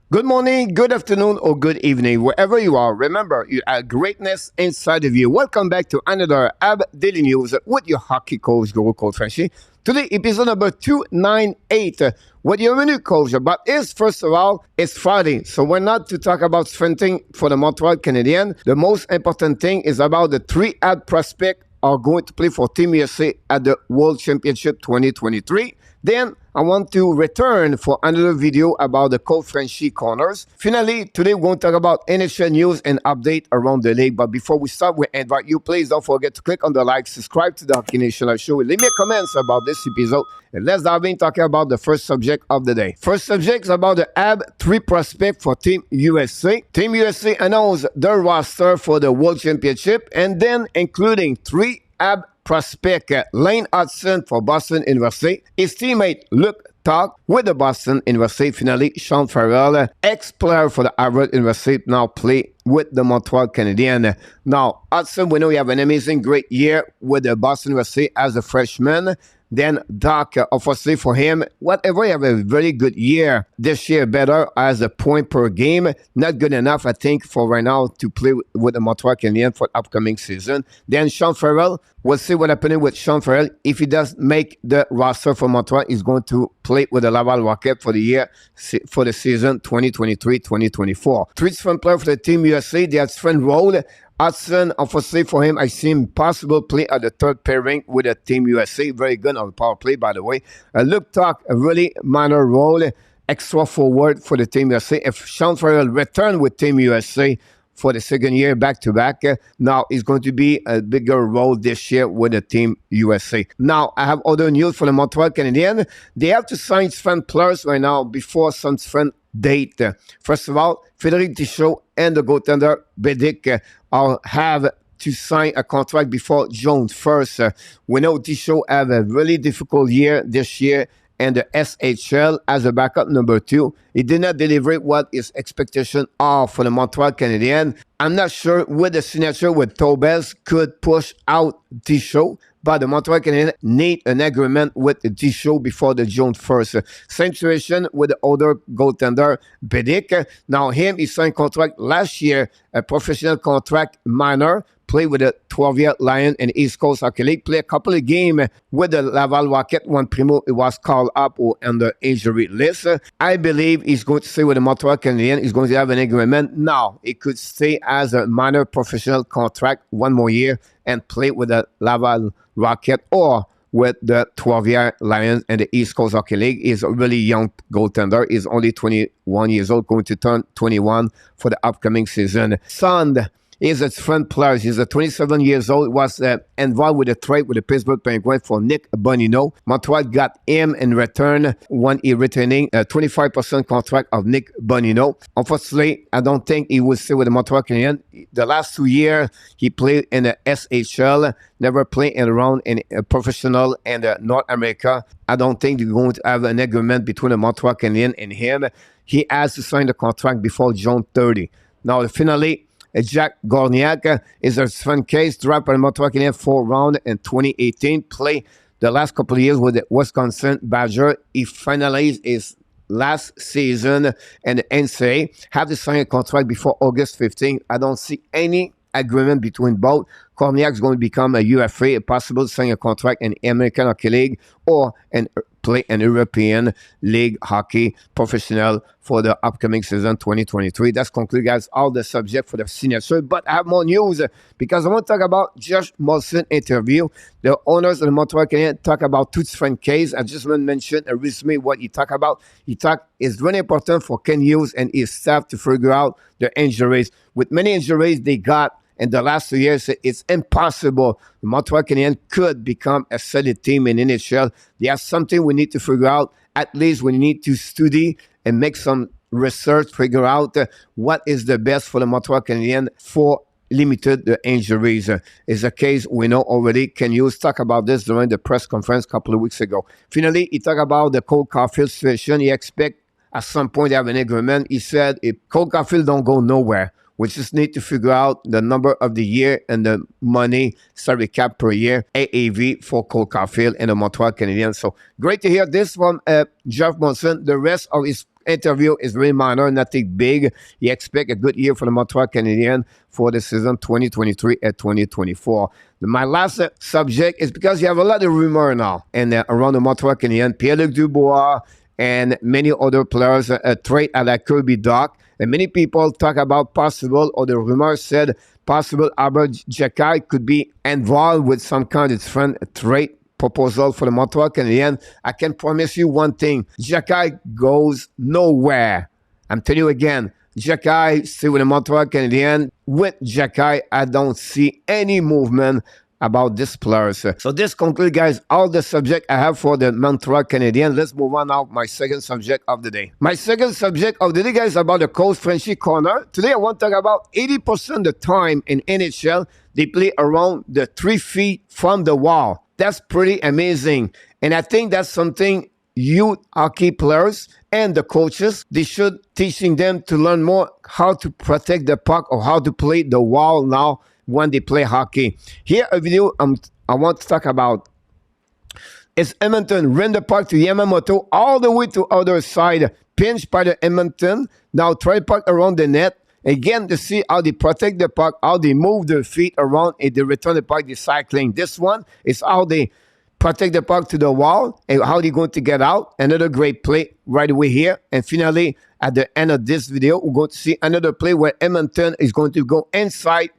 Good morning, good afternoon, or good evening, wherever you are. Remember, you have greatness inside of you. Welcome back to another AB Daily News with your hockey coach, Guru Coach FRENCHY. Today, episode number 298. What your menu coach about is, first of all, it's Friday. So we're not to talk about sprinting for the Montreal Canadiens. The most important thing is about the three ad prospects are going to play for Team USA at the World Championship 2023. Then I want to return for another video about the Coach FRENCHY corners. Finally, today we're going to talk about NHL news and update around the league. But before we start, we invite you, please don't forget to click on the like, subscribe to the Hockey Nation Live Show, leave me comments about this episode. And let's dive in talking about the first subject of the day. First subject is about the AB3 prospect for Team USA. Team USA announced their roster for the World Championship and then including three AB prospect Lane Hudson for Boston University, his teammate Luke Talk with the Boston University. Finally, Sean Farrell, ex-player for the Harvard University, now play with the Montreal Canadiens. Now, Hudson, we know he have an amazing, great year with the Boston University as a freshman. Then Doc, obviously for him, whatever, he have a very good year. This year better as a point per game. Not good enough, I think, for right now to play with the Montreal Canadiens for the upcoming season. Then Sean Farrell, we'll see what happens with Sean Farrell. If he does make the roster for Montreal, he's going to play with the Laval Rocket for the year, for the season 2023-2024. Three different players for the Team USA. They have different role. Hudson, unfortunately for him, I see him possible play at the third pairing with the Team USA. Very good on the power play, by the way. Luke Talk, a really minor role, extra forward for the Team USA. If Sean Farrell return with Team USA for the second year back-to-back, now he's going to be a bigger role this year with the Team USA. Now, I have other news for the Montreal Canadiens. They have to sign different players right now before some different date. First of all, Frédéric Dichaud and the goaltender Bedic have to sign a contract before June 1st. We know Dichaud have a really difficult year this year and the SHL as a backup number 2. He did not deliver what his expectations are for the Montreal Canadiens. I'm not sure with the signature with Tobes could push out Dichaud, but the Montreal Canadiens need an agreement with Dichaud before the June 1st. Same situation with the other goaltender, Bedic. Now him, he signed contract last year, a professional contract minor, played with the 12-year Lion and East Coast Hockey League, play a couple of games with the Laval Rocket when Primo was called up or on the injury list. I believe he's going to stay with the Montreal Canadiens. He's going to have an agreement. Now, he could stay as a minor professional contract one more year and play with the Laval Rocket or with the 12-year Lions and the East Coast Hockey League. He's a really young goaltender. He's only 21 years old, going to turn 21 for the upcoming season. Sand is a different player. He's a 27 years old, was involved with a trade with the Pittsburgh Penguins for Nick Bonino. Montreal got him in return when he retaining a 25% contract of Nick Bonino. Unfortunately, I don't think he will stay with the Montreal Canadiens. The last 2 years, he played in the SHL, never played around in a professional in North America. I don't think they're going to have an agreement between the Montreal Canadiens and him. He has to sign the contract before June 30. Now, finally, Jack Gorniak is a different case, dropped by the Montreal Canadiens 4th round in 2018, played the last couple of years with the Wisconsin Badger. He finalized his last season in the NCAA, have to sign a contract before August 15. I don't see any agreement between both. Corniak is going to become a UFA, possible to sign a contract in the American Hockey League or play an European League hockey professional for the upcoming season 2023. That's conclude, guys, all the subject for the signature. But I have more news because I want to talk about Josh Molson interview. The owners of the Montreal Canadiens talk about two different cases. I just want to mention a resume what he talk about. He talk is really important for Ken Hughes and his staff to figure out the injuries. With many injuries they got in the last 2 years, it's impossible. The Montreal Canadiens could become a solid team in NHL. There's something we need to figure out. At least we need to study and make some research, figure out what is the best for the Montreal Canadiens for limited the injuries. Is a case we know already. Ken Hughes talk about this during the press conference a couple of weeks ago. Finally, he talked about the Cole Caulfield situation. He expect at some point to have an agreement. He said if Cole Caulfield don't go nowhere, we just need to figure out the number of the year and the money, salary cap per year, AAV for Cole Caulfield and the Montreal Canadiens. So great to hear this from Jeff Monson. The rest of his interview is really minor, nothing big. He expect a good year for the Montreal Canadiens for the season 2023 and 2024. My last subject is because you have a lot of rumor now and around the Montreal Canadiens. Pierre-Luc Dubois and many other players trade at la Kirby Dock. And many people talk about possible, or the rumors said possible Arber Xhekaj could be involved with some kind of trade proposal for the Montreal Canadiens. I can promise you one thing, Xhekaj goes nowhere. I'm telling you again, Xhekaj still with the Montreal Canadiens. With Xhekaj, I don't see any movement about this players. So this concludes, guys, all the subject I have for the Montreal Canadiens. Let's move on now. My second subject of the day. My second subject of the day, guys, about the Coach Frenchy corner. Today, I want to talk about 80% of the time in NHL, they play around the 3 feet from the wall. That's pretty amazing. And I think that's something youth hockey players and the coaches, they should teaching them to learn more how to protect the puck or how to play the wall now when they play hockey. Here a video I want to talk about is Edmonton ran the puck to Yamamoto all the way to other side, pinched by the Edmonton. Now try puck around the net. Again, to see how they protect the puck, how they move their feet around and they return the puck, they're cycling. This one is how they protect the puck to the wall and how they're going to get out. Another great play right away here. And finally, at the end of this video, we're going to see another play where Edmonton is going to go inside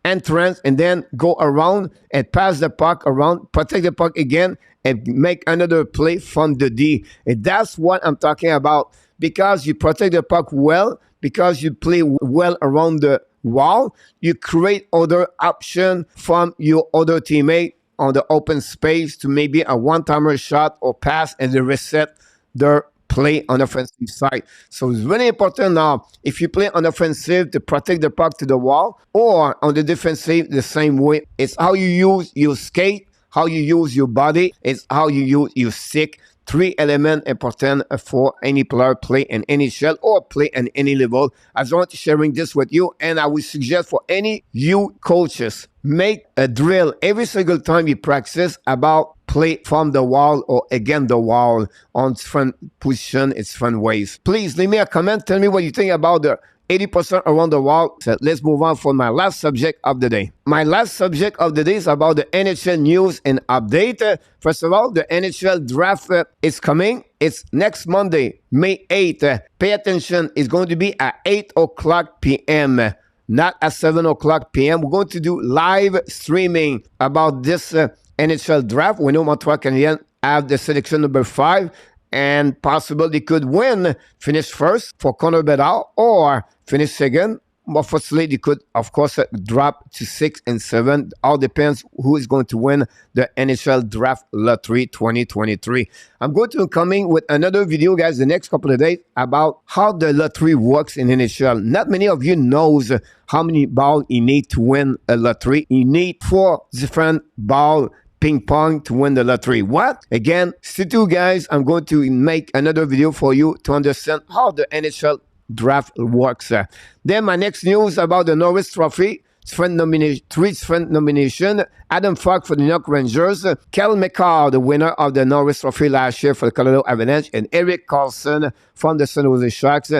entrance and then go around and pass the puck around, protect the puck again, and make another play from the D. And that's what I'm talking about. Because you protect the puck well, because you play well around the wall, you create other option from your other teammate on the open space to maybe a one-timer shot or pass and they reset their play on the offensive side. So it's really important now, if you play on offensive to protect the puck to the wall, or on the defensive the same way. It's how you use your skate, how you use your body, it's how you use your stick. 3 elements important for any player play in any shell or play in any level. I just want to sharing this with you, and I would suggest for any you coaches, make a drill every single time you practice about play from the wall or against the wall on different position, it's different ways. Please leave me a comment, tell me what you think about the 80% around the wall. So let's move on for my last subject of the day. My last subject of the day is about the NHL news and update. First of all, the NHL draft is coming. It's next Monday, May 8th. Pay attention, it's going to be at 8 o'clock p.m., not at 7 o'clock p.m. We're going to do live streaming about this NHL draft. We know Montreal Canadiens have the selection number 5. And possible they could win, finish first for Connor Bedard, or finish second. But firstly, they could, of course, drop to 6 and 7. All depends who is going to win the NHL Draft Lottery 2023. I'm going to be coming with another video, guys, the next couple of days about how the lottery works in NHL. Not many of you knows how many balls you need to win a lottery. You need 4 different balls ping pong to win the lottery. What? Again, stay tuned, guys. I'm going to make another video for you to understand how the NHL draft works. Then my next news about the Norris Trophy. 3 different nominations. Adam Fox for the New York Rangers. Kel McCall, the winner of the Norris Trophy last year for the Colorado Avalanche. And Erik Karlsson from the San Jose Sharks.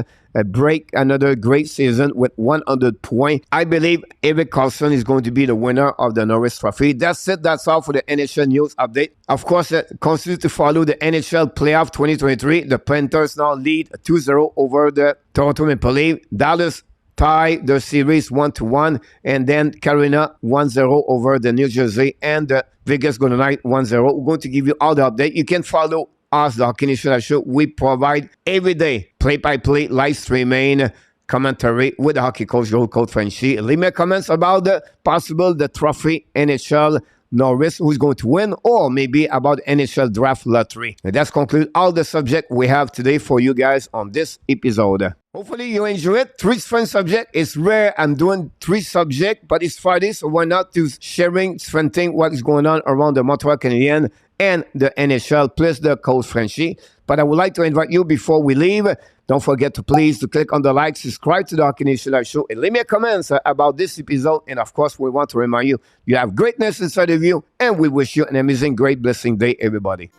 Break another great season with 100 points. I believe Erik Karlsson is going to be the winner of the Norris Trophy. That's it. That's all for the NHL news update. Of course, continue to follow the NHL Playoff 2023. The Panthers now lead 2-0 over the Toronto Maple Leafs. Dallas tie the series 1-1, and then Carolina 1-0 over the New Jersey, and the Vegas Golden Knights 1-0. We're going to give you all the update. You can follow us, the Hockey Nation Show. We provide every day play-by-play live streaming commentary with the hockey coach, Coach Frenchy. Leave me comments about the trophy NHL Norris, who's going to win, or maybe about NHL Draft Lottery. And that's conclude all the subject we have today for you guys on this episode. Hopefully you enjoy it. 3 different subjects. It's rare I'm doing 3 subjects, but it's Friday, so why not to sharing different things, what is going on around the Montreal Canadiens and the NHL, plus the Coach Frenchy. But I would like to invite you before we leave, don't forget to please to click on the like, subscribe to the Hockey Nation Live Show, and leave me a comment about this episode. And of course, we want to remind you, you have greatness inside of you, and we wish you an amazing, great, blessing day, everybody.